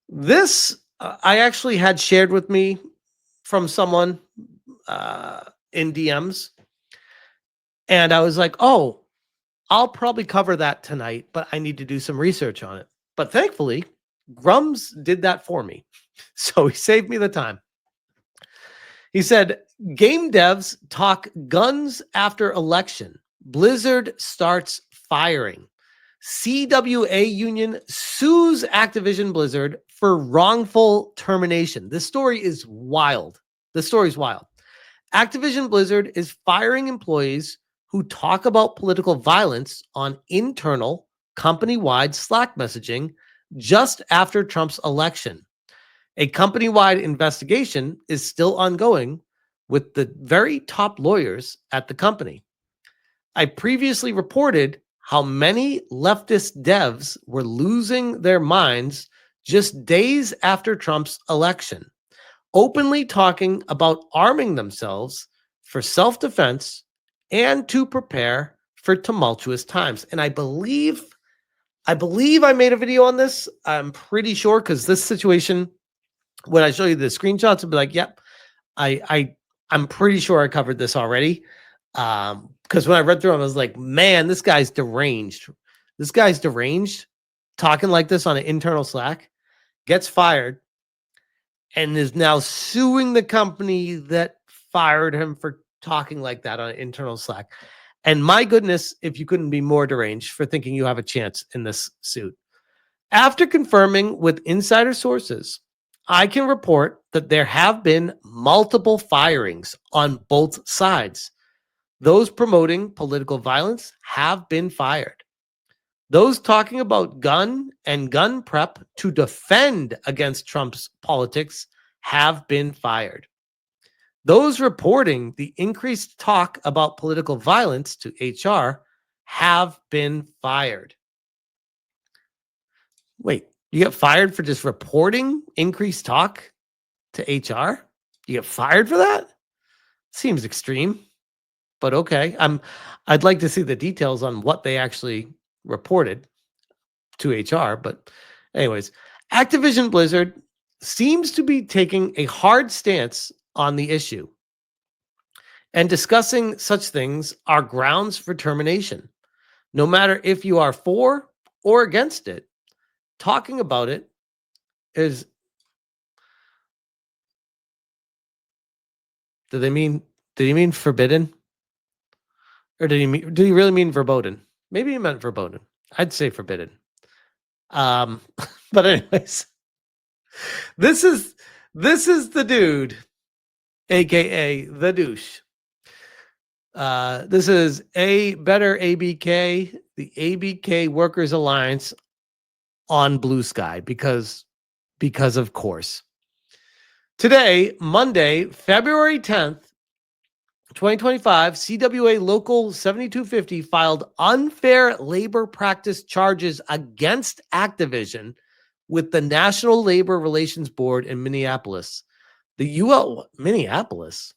This I actually had shared with me from someone in DMs, and I was like, "Oh, I'll probably cover that tonight, but I need to do some research on it." But thankfully, Grummz did that for me, so he saved me the time. He said, "Game devs talk guns after election. Blizzard starts firing. CWA Union sues Activision Blizzard for wrongful termination." This story is wild. This story is wild. Activision Blizzard is firing employees who talk about political violence on internal company-wide Slack messaging just after Trump's election. A company-wide investigation is still ongoing with the very top lawyers at the company. I previously reported how many leftist devs were losing their minds just days after Trump's election, openly talking about arming themselves for self-defense and to prepare for tumultuous times. And I believe I made a video on this. I'm pretty sure, because this situation, when I show you the screenshots, I'll be like, "Yep, I'm pretty sure I covered this already." Because when I read through them, I was like, "Man, this guy's deranged. This guy's deranged, talking like this on an internal Slack, gets fired, and is now suing the company that fired him for talking like that on an internal Slack." And my goodness, if you couldn't be more deranged for thinking you have a chance in this suit. After confirming with insider sources, I can report that there have been multiple firings on both sides. Those promoting political violence have been fired. Those talking about gun and gun prep to defend against Trump's politics have been fired. Those reporting the increased talk about political violence to HR have been fired. Wait, you get fired for just reporting increased talk to HR? You get fired for that? Seems extreme, but okay. I'd like to see the details on what they actually reported to HR, but anyways, Activision Blizzard seems to be taking a hard stance on the issue, and discussing such things are grounds for termination. No matter if you are for or against it, talking about it is. Did they mean? Did he mean forbidden, or did he really mean verboten? Maybe he meant verboten. I'd say forbidden. But anyways, this is the dude, aka the douche. This is a better ABK, the ABK Workers Alliance on Blue Sky, because of course. Today, Monday, February 10th, 2025, CWA Local 7250 filed unfair labor practice charges against Activision with the National Labor Relations Board in Minneapolis. The Minneapolis?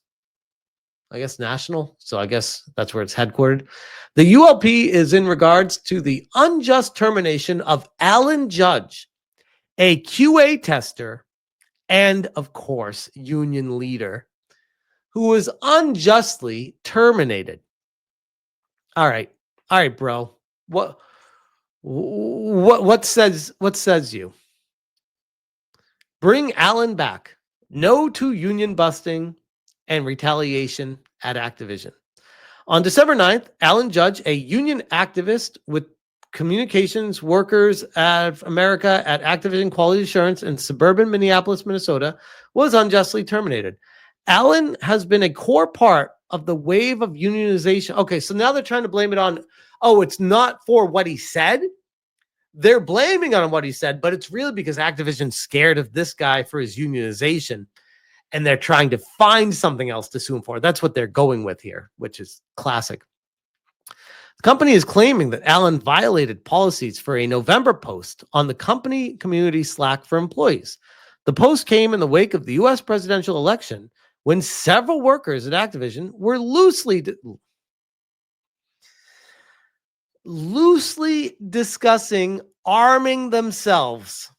I guess national, so I guess that's where it's headquartered. The ULP is in regards to the unjust termination of Alan Judge, a QA tester, and of course, union leader, who was unjustly terminated. All right, bro. What says you? Bring Alan back. No to union busting and retaliation at Activision. On December 9th, Alan Judge, a union activist with Communications Workers of America at Activision Quality Assurance in suburban Minneapolis, Minnesota, was unjustly terminated. Alan has been a core part of the wave of unionization. Okay, so now they're trying to blame it on, oh, it's not for what he said. They're blaming on what he said, but it's really because Activision's scared of this guy for his unionization, and they're trying to find something else to sue him for. That's what they're going with here, which is classic. The company is claiming that Allen violated policies for a November post on the company community Slack for employees. The post came in the wake of the U.S. presidential election, when several workers at Activision were loosely discussing arming themselves.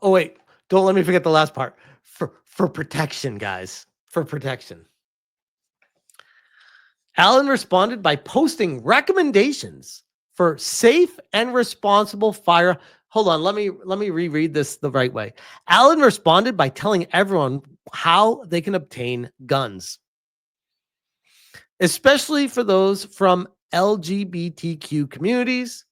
Oh, wait. Don't let me forget the last part. For protection, guys. For protection. Allen responded by posting recommendations for safe and responsible fire. Hold on, let me reread this the right way. Allen responded by telling everyone how they can obtain guns, especially for those from LGBTQ communities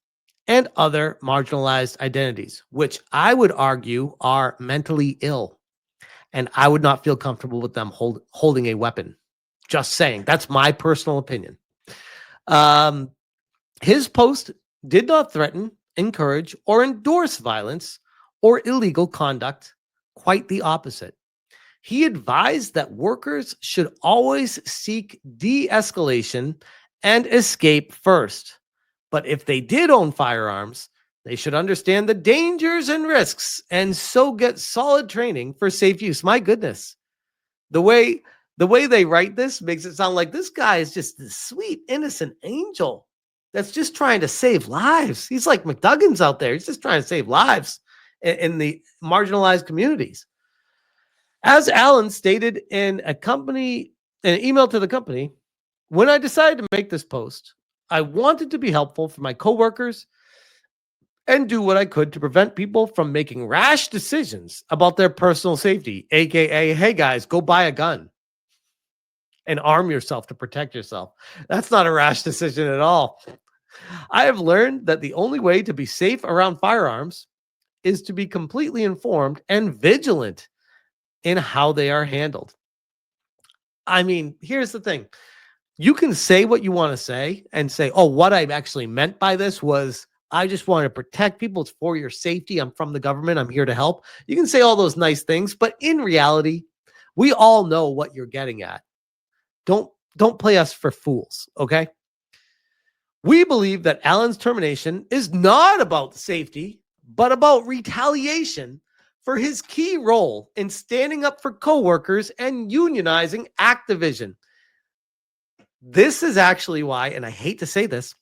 and other marginalized identities, which I would argue are mentally ill. And I would not feel comfortable with them holding a weapon. Just saying. That's my personal opinion. His post did not threaten, encourage, or endorse violence or illegal conduct. Quite the opposite. He advised that workers should always seek de-escalation and escape first. But if they did own firearms, they should understand the dangers and risks and so get solid training for safe use. My goodness. The way they write this makes it sound like this guy is just this sweet, innocent angel that's just trying to save lives. He's like McDuggan's out there. He's just trying to save lives in the marginalized communities. As Allen stated in an email to the company, when I decided to make this post, I wanted to be helpful for my coworkers and do what I could to prevent people from making rash decisions about their personal safety, aka, hey guys, go buy a gun and arm yourself to protect yourself. That's not a rash decision at all. I have learned that the only way to be safe around firearms is to be completely informed and vigilant in how they are handled. I mean, here's the thing. You can say what you want to say and say, oh, what I actually meant by this was I just want to protect people. It's for your safety. I'm from the government. I'm here to help. You can say all those nice things, but in reality, we all know what you're getting at. Don't play us for fools, okay? We believe that Allen's termination is not about safety, but about retaliation for his key role in standing up for coworkers and unionizing Activision. This is actually why, and I hate to say this,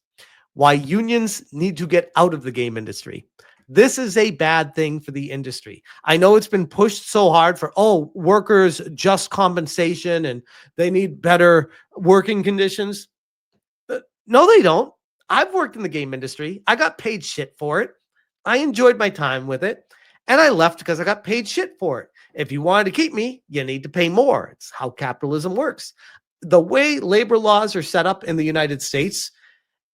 why unions need to get out of the game industry. This is a bad thing for the industry. I know it's been pushed so hard for, workers, just compensation, and they need better working conditions. No, they don't. I've worked in the game industry. I got paid shit for it. I enjoyed my time with it. And I left because I got paid shit for it. If you wanted to keep me, you need to pay more. It's how capitalism works. The way labor laws are set up in the United States,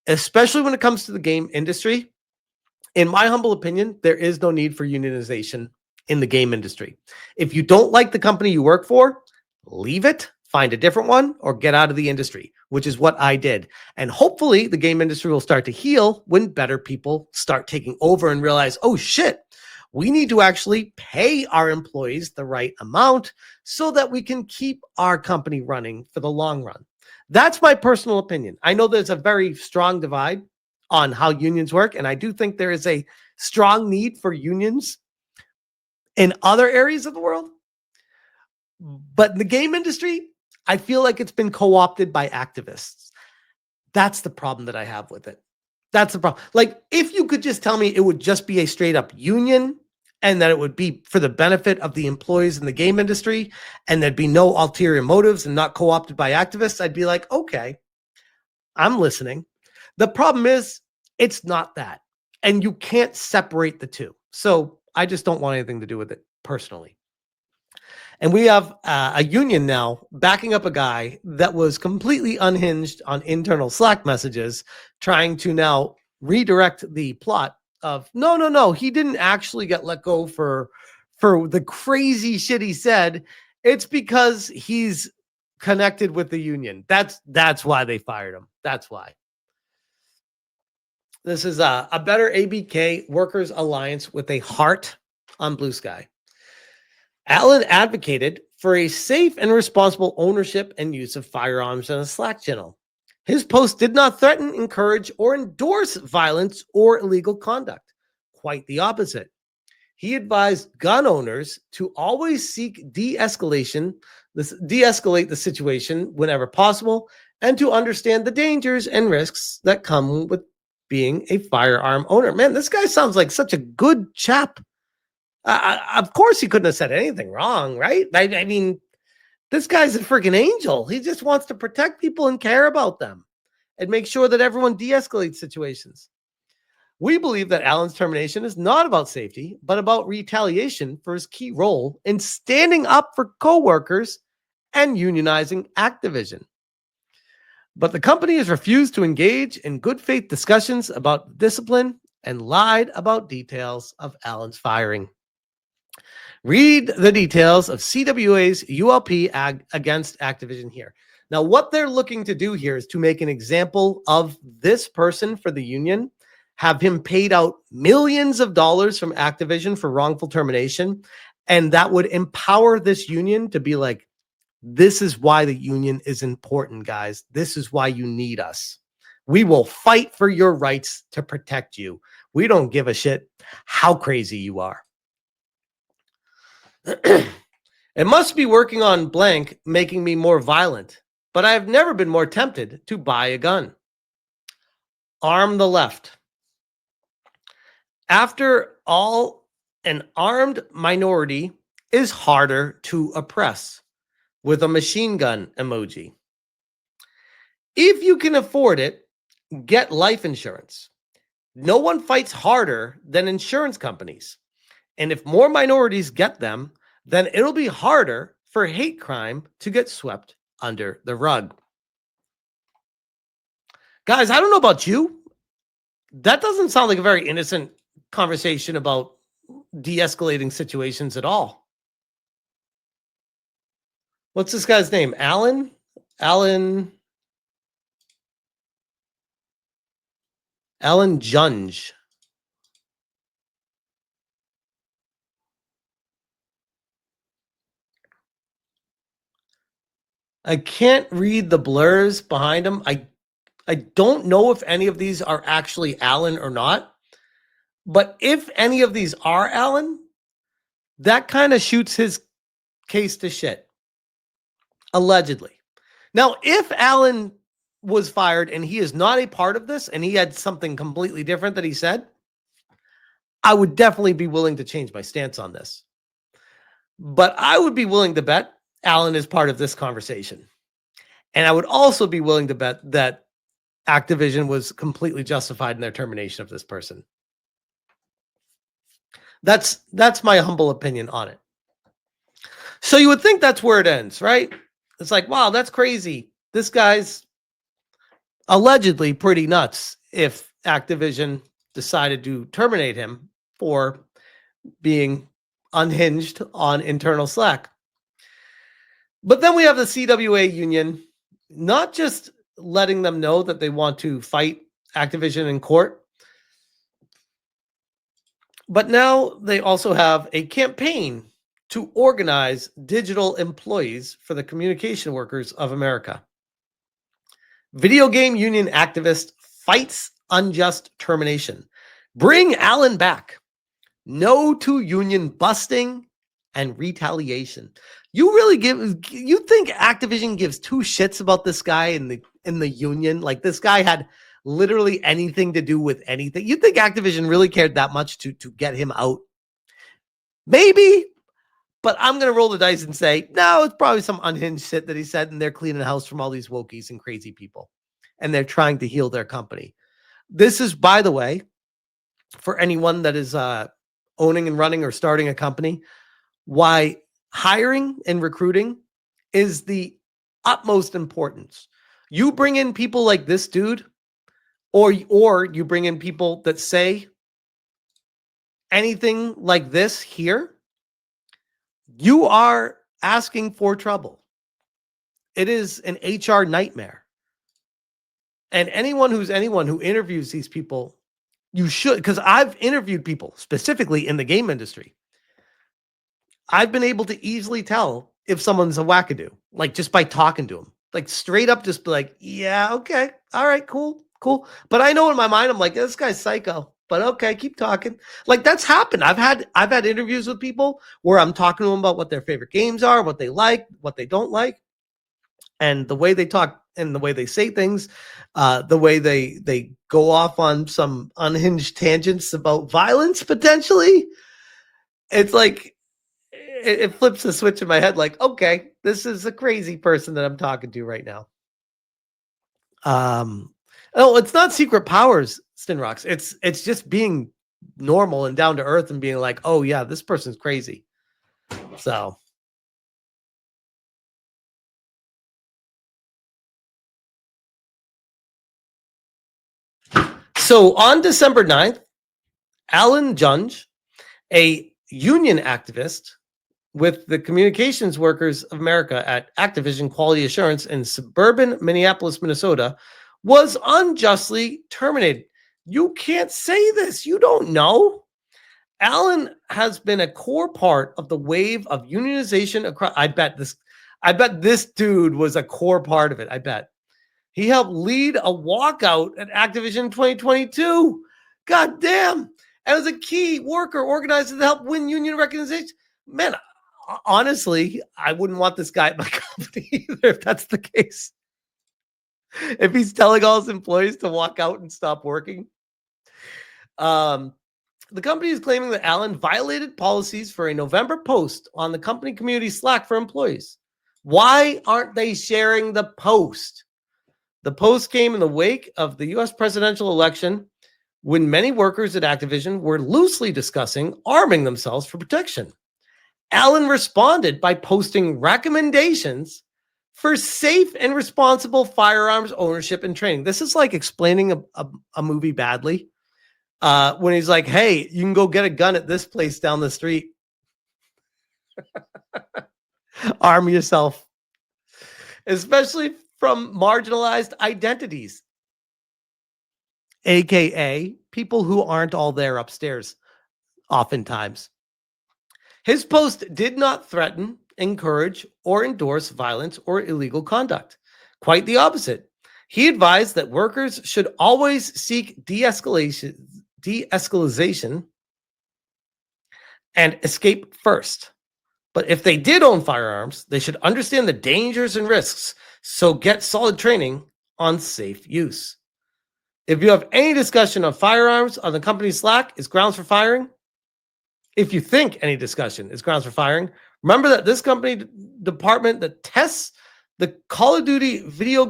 especially when it comes to the game industry, in my humble opinion, there is no need for unionization in the game industry. If you don't like the company you work for, leave it, find a different one, or get out of the industry, which is what I did. And hopefully the game industry will start to heal when better people start taking over and realize, oh shit, we need to actually pay our employees the right amount so that we can keep our company running for the long run. That's my personal opinion. I know there's a very strong divide on how unions work, and I do think there is a strong need for unions in other areas of the world. But in the game industry, I feel like it's been co-opted by activists. That's the problem that I have with it. That's the problem. Like, if you could just tell me it would just be a straight up union and that it would be for the benefit of the employees in the game industry and there'd be no ulterior motives and not co-opted by activists, I'd be like, okay, I'm listening. The problem is it's not that. And you can't separate the two. So I just don't want anything to do with it personally. And we have a union now backing up a guy that was completely unhinged on internal Slack messages, trying to now redirect the plot of, no, he didn't actually get let go for the crazy shit he said. It's because he's connected with the union. That's why they fired him. That's why. This is a better ABK Workers Alliance with a heart on Blue Sky. Allen advocated for a safe and responsible ownership and use of firearms in a Slack channel. His post did not threaten, encourage, or endorse violence or illegal conduct. Quite the opposite. He advised gun owners to always seek de-escalate the situation whenever possible, and to understand the dangers and risks that come with being a firearm owner. Man, this guy sounds like such a good chap. Of course, he couldn't have said anything wrong, right? I mean, this guy's a freaking angel. He just wants to protect people and care about them and make sure that everyone de-escalates situations. We believe that Allen's termination is not about safety, but about retaliation for his key role in standing up for coworkers and unionizing Activision. But the company has refused to engage in good faith discussions about discipline and lied about details of Allen's firing. Read the details of CWA's ULP against Activision here. Now, what they're looking to do here is to make an example of this person for the union, have him paid out millions of dollars from Activision for wrongful termination, and that would empower this union to be like, this is why the union is important, guys. This is why you need us. We will fight for your rights to protect you. We don't give a shit how crazy you are. It must be working on blank making me more violent, but I have never been more tempted to buy a gun. Arm the left. After all, an armed minority is harder to oppress, with a machine gun emoji. If you can afford it, get life insurance. No one fights harder than insurance companies. And if more minorities get them, then it'll be harder for hate crime to get swept under the rug. Guys, I don't know about you. That doesn't sound like a very innocent conversation about de-escalating situations at all. What's this guy's name? Alan Junge. I can't read the blurs behind him. I don't know if any of these are actually Alan or not. But if any of these are Alan, that kind of shoots his case to shit. Allegedly. Now, if Alan was fired and he is not a part of this and he had something completely different that he said, I would definitely be willing to change my stance on this. But I would be willing to bet Alan is part of this conversation. And I would also be willing to bet that Activision was completely justified in their termination of this person. That's my humble opinion on it. So you would think that's where it ends, right? It's like, wow, that's crazy. This guy's allegedly pretty nuts if Activision decided to terminate him for being unhinged on internal Slack. But then we have the CWA Union not just letting them know that they want to fight Activision in court, but now they also have a campaign to organize digital employees for the Communication Workers of America. Video game union activist fights unjust termination. Bring Allen back. No to union busting and retaliation. You think Activision gives two shits about this guy in the union? Like, this guy had literally anything to do with anything? You think Activision really cared that much to get him out? Maybe. But I'm going to roll the dice and say, no, it's probably some unhinged shit that he said, and they're cleaning house from all these wokies and crazy people. And they're trying to heal their company. This is, by the way, for anyone that is owning and running or starting a company, why hiring and recruiting is the utmost importance. You bring in people like this dude, or you bring in people that say anything like this here, you are asking for trouble. It is an HR nightmare. And anyone who interviews these people, you should, because I've interviewed people specifically in the game industry. I've been able to easily tell if someone's a wackadoo, like just by talking to them, like straight up, just be like, yeah, okay, all right, cool. But I know in my mind, I'm like, this guy's psycho. But okay, keep talking. Like, that's happened. I've had interviews with people where I'm talking to them about what their favorite games are, what they like, what they don't like, and the way they talk and the way they say things, the way they go off on some unhinged tangents about violence potentially. It's like it flips a switch in my head. Like, okay, this is a crazy person that I'm talking to right now. Oh, it's not secret powers, Stinrocks. It's just being normal and down to earth and being like, oh yeah, this person's crazy. So on December 9th, Alan Junge, a union activist with the Communications Workers of America at Activision Quality Assurance in suburban Minneapolis, Minnesota, was unjustly terminated. You can't say this. You don't know. Alan has been a core part of the wave of unionization across. I bet this dude was a core part of it. I bet. He helped lead a walkout at Activision in 2022. God damn. And was a key worker organizer to help win union recognition. Man, honestly, I wouldn't want this guy at my company either if that's the case. If he's telling all his employees to walk out and stop working. The company is claiming that Allen violated policies for a November post on the company community Slack for employees. Why aren't they sharing the post? The post came in the wake of the U.S. presidential election when many workers at Activision were loosely discussing arming themselves for protection. Allen responded by posting recommendations for safe and responsible firearms ownership and training. This is like explaining a movie badly. When he's like, hey, you can go get a gun at this place down the street. Arm yourself. Especially from marginalized identities. AKA people who aren't all there upstairs, oftentimes. His post did not threaten, encourage, or endorse violence or illegal conduct. Quite the opposite. He advised that workers should always seek de-escalation and escape first. But if they did own firearms, they should understand the dangers and risks, so get solid training on safe use. If you have any discussion of firearms on the company's Slack is grounds for firing, if you think any discussion is grounds for firing, remember that this company department that tests the Call of Duty video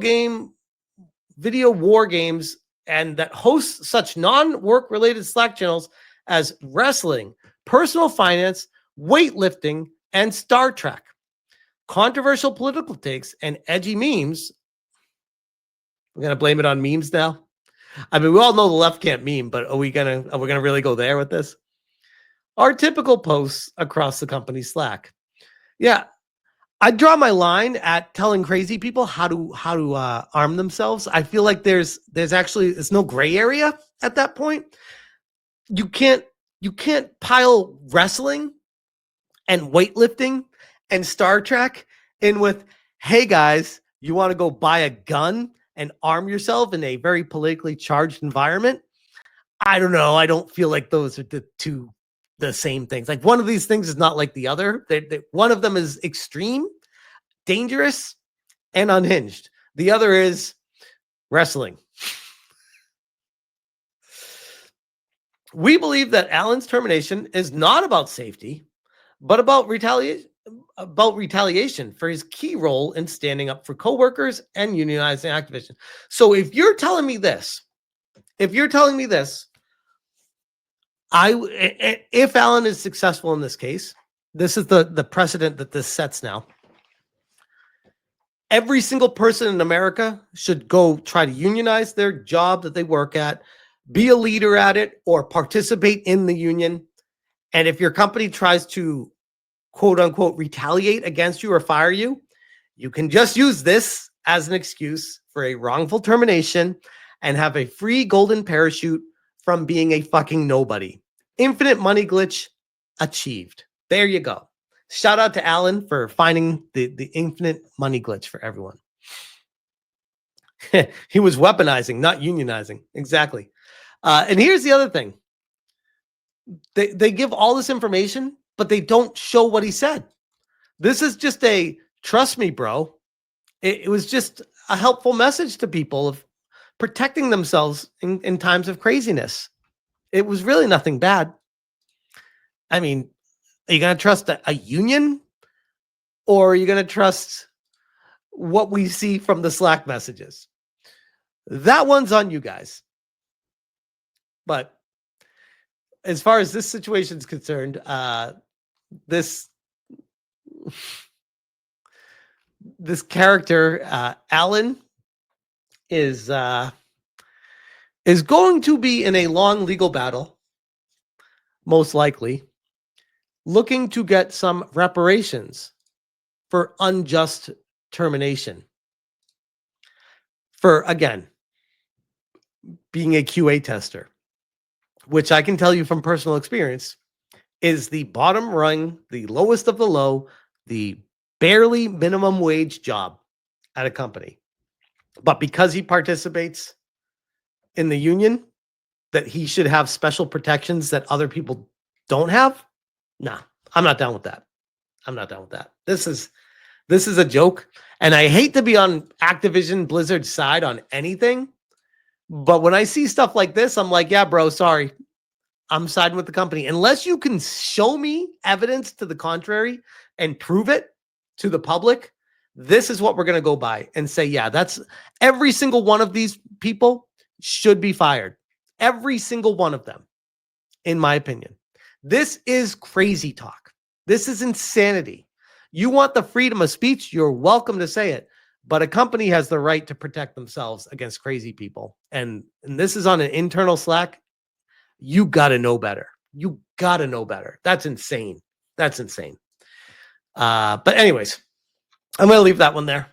war games and that hosts such non-work related Slack channels as wrestling, personal finance, weightlifting, and Star Trek. Controversial political takes and edgy memes. We're going to blame it on memes now. I mean, we all know the left can't meme, but are we going to really go there with this? Are typical posts across the company's Slack. Yeah, I draw my line at telling crazy people how to arm themselves. I feel like there's no gray area at that point. You can't pile wrestling and weightlifting and Star Trek in with, hey guys, you want to go buy a gun and arm yourself in a very politically charged environment? I don't know. I don't feel like those are the same things. Like one of these things is not like the other. One of them is extreme, dangerous, and unhinged. The other is wrestling. We believe that Allen's termination is not about safety, but about retaliation for his key role in standing up for coworkers and unionizing Activision. So if you're telling me this, if Allen is successful in this case, this is the precedent that this sets now. Every single person in America should go try to unionize their job that they work at, be a leader at it, or participate in the union. And if your company tries to, quote unquote, retaliate against you or fire you, you can just use this as an excuse for a wrongful termination and have a free golden parachute from being a fucking nobody. Infinite money glitch achieved. There you go. Shout out to Alan for finding the infinite money glitch for everyone. He was weaponizing, not unionizing. Exactly. And here's the other thing. They give all this information, but they don't show what he said. This is just a, trust me, bro. It was just a helpful message to people of protecting themselves in times of craziness. It was really nothing bad. I mean, Are you going to trust a union, or are you going to trust what we see from the Slack messages? That one's on you guys. But as far as this situation is concerned, this character, Alan, is going to be in a long legal battle, most likely, looking to get some reparations for unjust termination. For, again, being a QA tester, which I can tell you from personal experience is the bottom rung, the lowest of the low, the barely minimum wage job at a company. But because he participates in the union, that he should have special protections that other people don't have? Nah, I'm not down with that. I'm not down with that. This is a joke. And I hate to be on Activision Blizzard's side on anything, but when I see stuff like this, I'm like, yeah, bro, sorry. I'm siding with the company. Unless you can show me evidence to the contrary and prove it to the public, this is what we're going to go by and say, yeah, that's every single one of these people should be fired. Every single one of them, in my opinion. This is crazy talk. This is insanity. You want the freedom of speech, you're welcome to say it. But a company has the right to protect themselves against crazy people. And this is on an internal Slack. You got to know better. You got to know better. That's insane. That's insane. But anyways, I'm going to leave that one there.